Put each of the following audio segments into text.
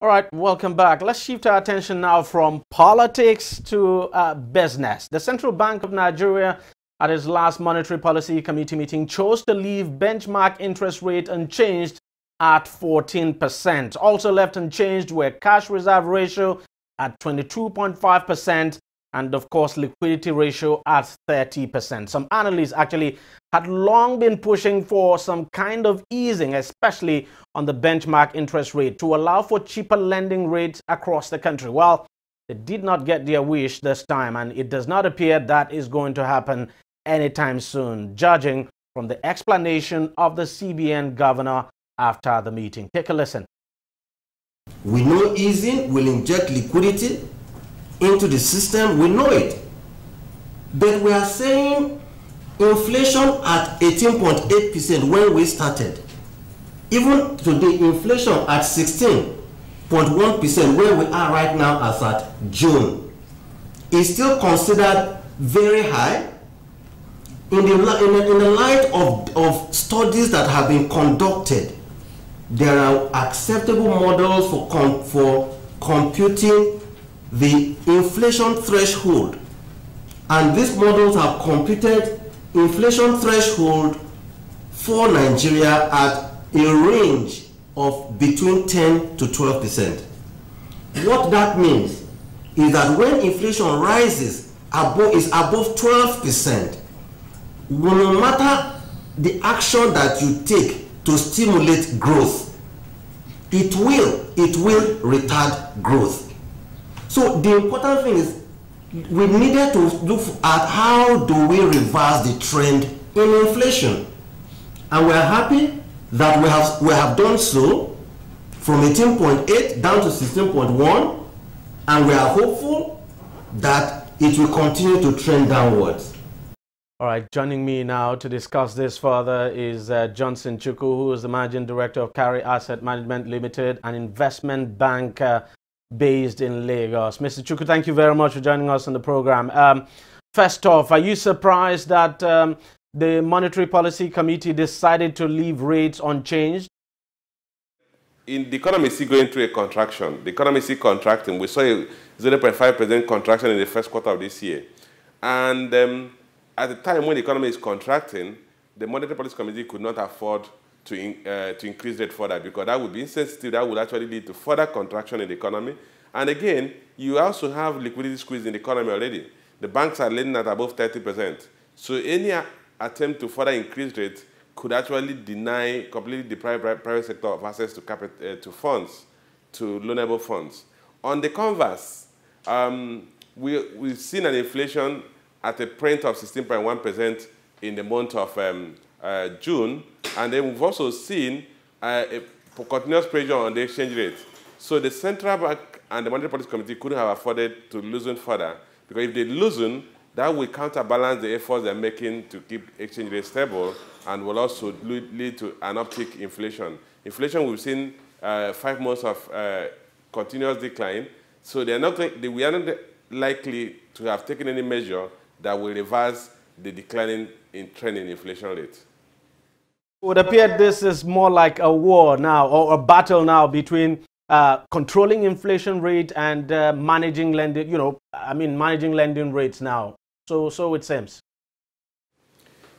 All right, welcome back. Let's shift our attention now from politics to business. The Central Bank of Nigeria, at its last Monetary Policy Committee meeting, chose to leave benchmark interest rate unchanged at 14%. Also left unchanged were cash reserve ratio at 22.5% and, of course, liquidity ratio at 30%. Some analysts actually had long been pushing for some kind of easing, especially on the benchmark interest rate, to allow for cheaper lending rates across the country. Well, they did not get their wish this time, and it does not appear that is going to happen anytime soon, judging from the explanation of the CBN governor after the meeting. Take a listen. We know easing will inject liquidity into the system. We know it. But we are saying inflation at 18.8% when we started. Even today, inflation at 16.1% where we are right now as at June is still considered very high. In the light of studies that have been conducted, there are acceptable models for computing the inflation threshold. And these models have computed inflation threshold for Nigeria at a range of between 10 to 12%. What that means is that when inflation rises is above 12%, no matter the action that you take to stimulate growth, it will retard growth. So the important thing is we needed to look at how do we reverse the trend in inflation, and we are happy that we have done so from 18.8 down to 16.1, and we are hopeful that it will continue to trend downwards. All right, joining me now to discuss this further is Johnson Chukwu, who is the Managing Director of Carry Asset Management Limited, an investment bank based in Lagos. Mr. Chukwu, thank you very much for joining us on the program. First off, are you surprised that the Monetary Policy Committee decided to leave rates unchanged? The economy is still going through a contraction. The economy is still contracting. We saw a 0.5% contraction in the first quarter of this year. And at the time when the economy is contracting, the Monetary Policy Committee could not afford to increase it further, because that would be insensitive. That would actually lead to further contraction in the economy. And again, you also have liquidity squeeze in the economy already. The banks are lending at above 30%. So any attempt to further increase rates could actually completely deprive private sector of access to capital, to funds, to loanable funds. On the converse, we've seen an inflation at a print of 16.1% in the month of June, and then we've also seen a continuous pressure on the exchange rate. So the Central Bank and the Monetary Policy Committee couldn't have afforded to loosen further, because if they loosen, that will counterbalance the efforts they're making to keep exchange rate stable, and will also lead to an uptick in inflation. Inflation, we've seen 5 months of continuous decline, so we are not likely to have taken any measure that will reverse the declining trend in inflation rate. It would appear this is more like a war now, or a battle now between controlling inflation rate and managing lending, managing lending rates now. So it seems.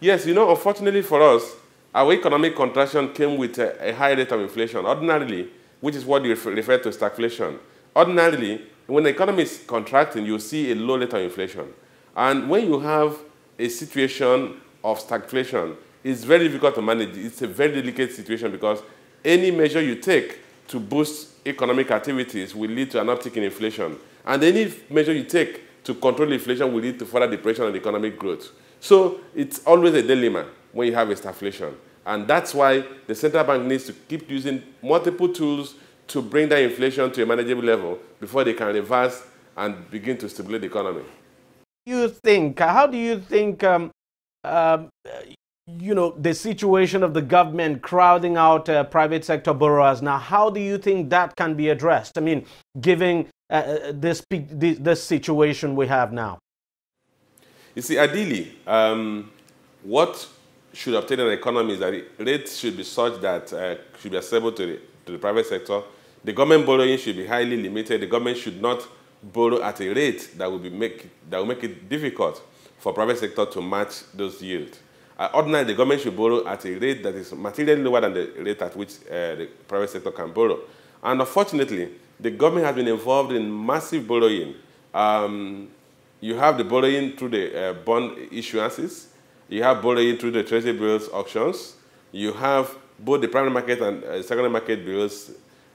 Yes, unfortunately for us, our economic contraction came with a high rate of inflation. Ordinarily, which is what you refer to as stagflation. Ordinarily, when the economy is contracting, you see a low rate of inflation. And when you have a situation of stagflation, it's very difficult to manage. It's a very delicate situation, because any measure you take to boost economic activities will lead to an uptick in inflation. And any measure you take to control inflation will lead to further depression of economic growth. So it's always a dilemma when you have a stagflation. And that's why the central bank needs to keep using multiple tools to bring that inflation to a manageable level before they can reverse and begin to stimulate the economy. How do you think, the situation of the government crowding out private sector borrowers now, how do you think that can be addressed? I mean, given this situation we have now? You see, ideally, what should obtain an economy is that rates should be such that should be accessible to the private sector, The government borrowing should be highly limited. The government should not borrow at a rate that will make it difficult for private sector to match those yields. Ordinarily, the government should borrow at a rate that is materially lower than the rate at which the private sector can borrow. And unfortunately, the government has been involved in massive borrowing. You have the borrowing through the bond issuances. You have borrowing through the treasury bills auctions. You have both the primary market and secondary market bills.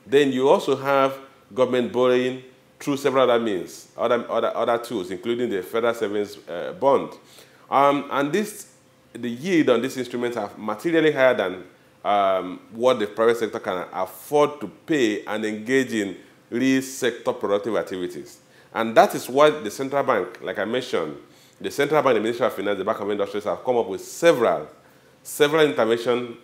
Then you also have government borrowing through several other means, other tools, including the federal savings bond. And the yield on these instruments are materially higher than what the private sector can afford to pay and engage in real sector productive activities. And that is what the central bank, like I mentioned, the central bank, the Ministry of Finance, the Bank of Industries have come up with several intervention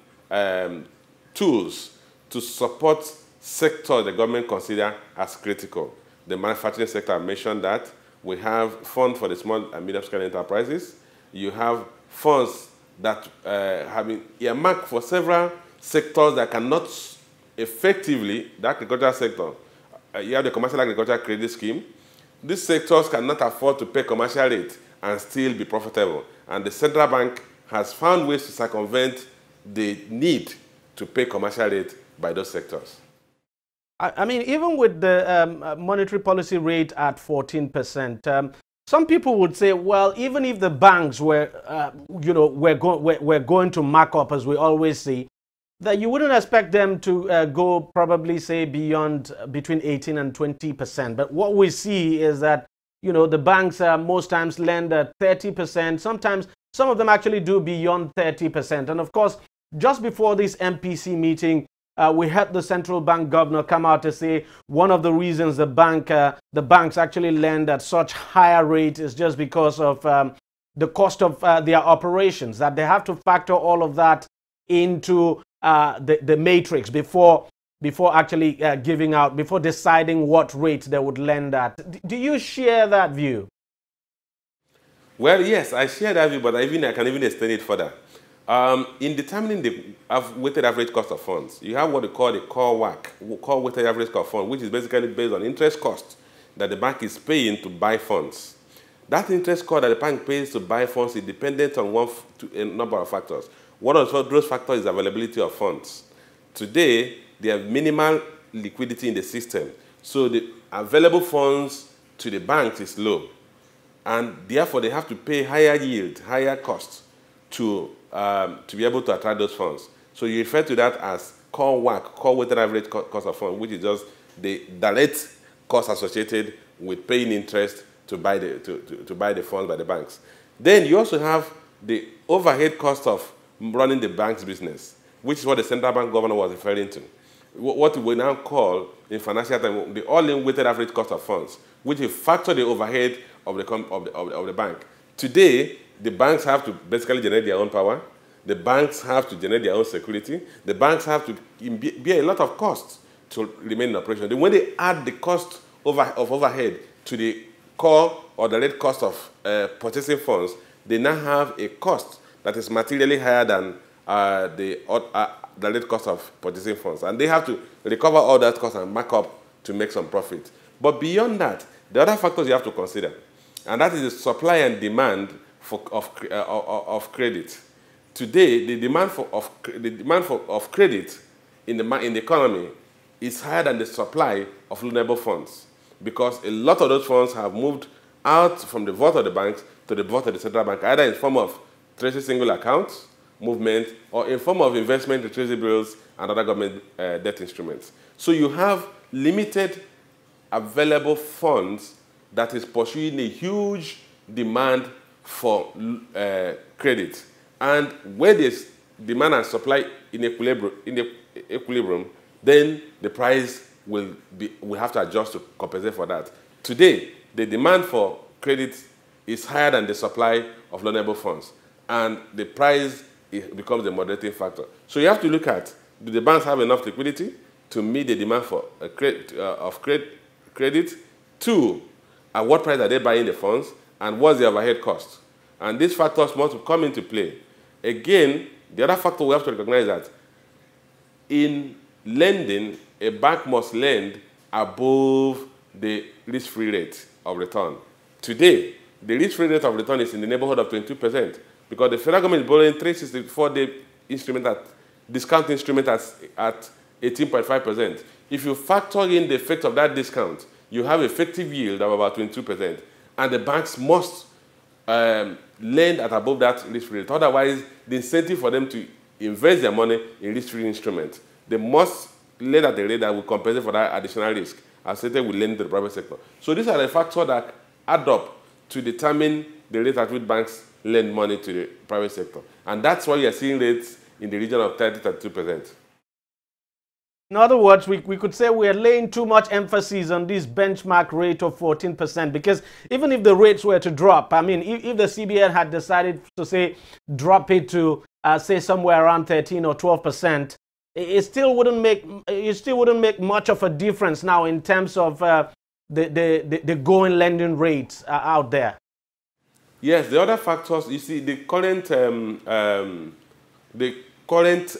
tools to support sectors the government consider as critical. The manufacturing sector, I mentioned that. We have funds for the small and medium-scale enterprises. You have funds that have been earmarked for several sectors that cannot effectively, the agricultural sector, you have the commercial agriculture credit scheme. These sectors cannot afford to pay commercial rate and still be profitable. And the central bank has found ways to circumvent the need to pay commercial rate by those sectors. I mean, even with the monetary policy rate at 14%, some people would say, well, even if the banks were, we're going to mark up, as we always see, that you wouldn't expect them to go probably, say, beyond between 18 and 20%. But what we see is that, the banks most times lend at 30%. Sometimes some of them actually do beyond 30%. And of course, just before this MPC meeting, we had the central bank governor come out to say one of the reasons the banks actually lend at such higher rate is just because of the cost of their operations, that they have to factor all of that into the matrix before actually before deciding what rate they would lend at. Do you share that view? Well, yes, I share that view, but I can even extend it further. In determining the weighted average cost of funds, you have what we call the core WACC, core weighted average cost of funds, which is basically based on interest cost that the bank is paying to buy funds. That interest cost that the bank pays to buy funds is dependent on a number of factors. One of those factors is availability of funds. Today, there are minimal liquidity in the system, so the available funds to the banks is low, and therefore they have to pay higher yield, higher cost to be able to attract those funds. So you refer to that as core WACC, core weighted average cost of funds, which is just the direct cost associated with paying interest to buy the funds by the banks. Then you also have the overhead cost of running the bank's business, which is what the central bank governor was referring to. What we now call, in financial terms, the all-in weighted average cost of funds, which will factor the overhead of the bank. Today, the banks have to basically generate their own power. The banks have to generate their own security. The banks have to bear a lot of costs to remain in operation. Then when they add the cost of overhead to the core or direct cost of purchasing funds, they now have a cost that is materially higher than the direct cost of purchasing funds. And they have to recover all that cost and mark up to make some profit. But beyond that, the other factors you have to consider, and that is the supply and demand of credit. Today, the demand of credit in the economy is higher than the supply of loanable funds, because a lot of those funds have moved out from the vault of the banks to the vault of the central bank, either in form of treasury single accounts movement or in form of investment in treasury bills and other government debt instruments. So you have limited available funds that is pursuing a huge demand for credit. And where there's demand and supply in equilibrium, then the price will have to adjust to compensate for that. Today, the demand for credit is higher than the supply of loanable funds, and the price becomes the moderating factor. So you have to look at, do the banks have enough liquidity to meet the demand for credit? Two, at what price are they buying the funds, and what's the overhead cost? And these factors must come into play. Again, the other factor we have to recognize that in lending, a bank must lend above the risk-free rate of return. Today, the risk-free rate of return is in the neighborhood of 22% because the federal government is borrowing 364-day instrument discount instrument at 18.5%. If you factor in the effect of that discount, you have effective yield of about 22%. And the banks must lend at above that risk-free rate. Otherwise, the incentive for them to invest their money in risk-free instruments, they must lend at a rate that will compensate for that additional risk associated with lending to the private sector. So these are the factors that add up to determine the rate at which banks lend money to the private sector. And that's why you are seeing rates in the region of 30-32%. In other words, we could say we are laying too much emphasis on this benchmark rate of 14%, because even if the rates were to drop, I mean, if the CBN had decided to say drop it to say somewhere around 13 or 12%, it still wouldn't make much of a difference now in terms of the going lending rates out there. Yes, the other factors, you see, the current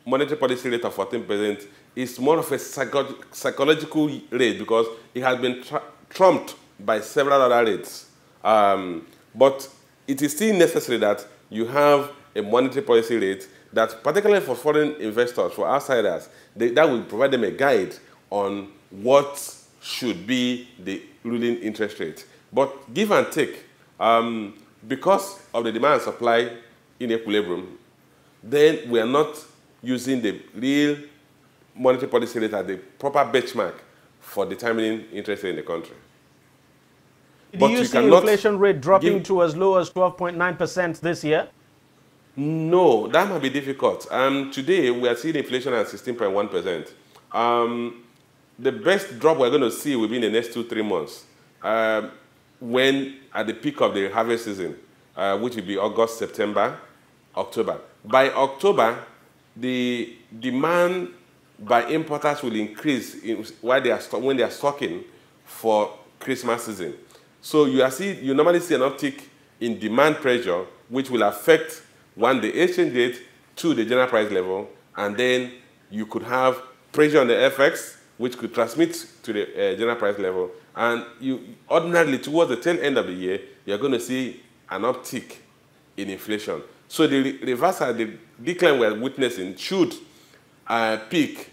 monetary policy rate of 14% is more of a psychological rate because it has been trumped by several other rates. But it is still necessary that you have a monetary policy rate that, particularly for foreign investors, for outsiders, that will provide them a guide on what should be the ruling interest rate. But give and take, because of the demand and supply in equilibrium, then we are not using the real monetary policy rate as the proper benchmark for determining interest rate in the country. Do you see inflation rate dropping to as low as 12.9% this year? No, that might be difficult. Today, we are seeing inflation at 16.1%. The best drop we're going to see will be in the next 2-3 months, when at the peak of the harvest season, which will be August, September, October. By October, the demand by importers will increase when they are stocking for Christmas season. So you normally see an uptick in demand pressure, which will affect, one, the exchange rate, two, the general price level, and then you could have pressure on the FX, which could transmit to the general price level. And ordinarily, towards the tail end of the year, you're going to see an uptick in inflation. So the reversal, the decline we're witnessing should peak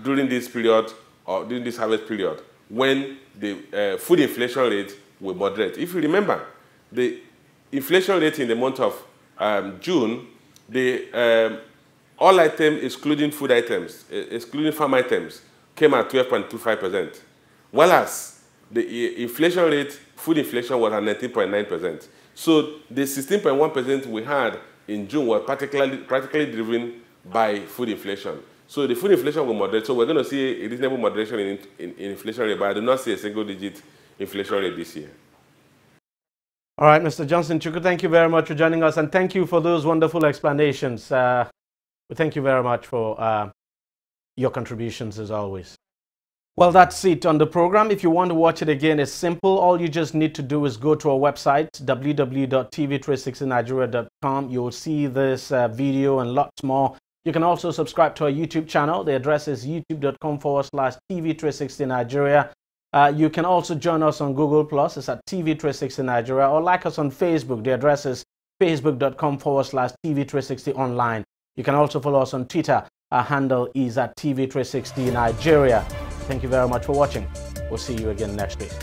during this period, or during this harvest period, when the food inflation rate will moderate. If you remember, the inflation rate in the month of June, all items excluding food items, excluding farm items, came at 12.25%, whereas the inflation rate, food inflation, was at 19.9%. So the 16.1% we had in June was practically driven by food inflation. So the food inflation will moderate. So we're going to see a reasonable moderation in inflation rate, but I do not see a single-digit inflation rate this year. All right, Mr. Johnson Chukwu, thank you very much for joining us, and thank you for those wonderful explanations. We thank you very much for your contributions, as always. Well, that's it on the program. If you want to watch it again, it's simple. All you just need to do is go to our website, www.tv360nigeria.com. You'll see this video and lots more. You can also subscribe to our YouTube channel. The address is youtube.com/TV360Nigeria. You can also join us on Google+. It's at TV360 Nigeria, or like us on Facebook. The address is facebook.com/TV360 online. You can also follow us on Twitter. Our handle is at TV360 Nigeria. Thank you very much for watching. We'll see you again next week.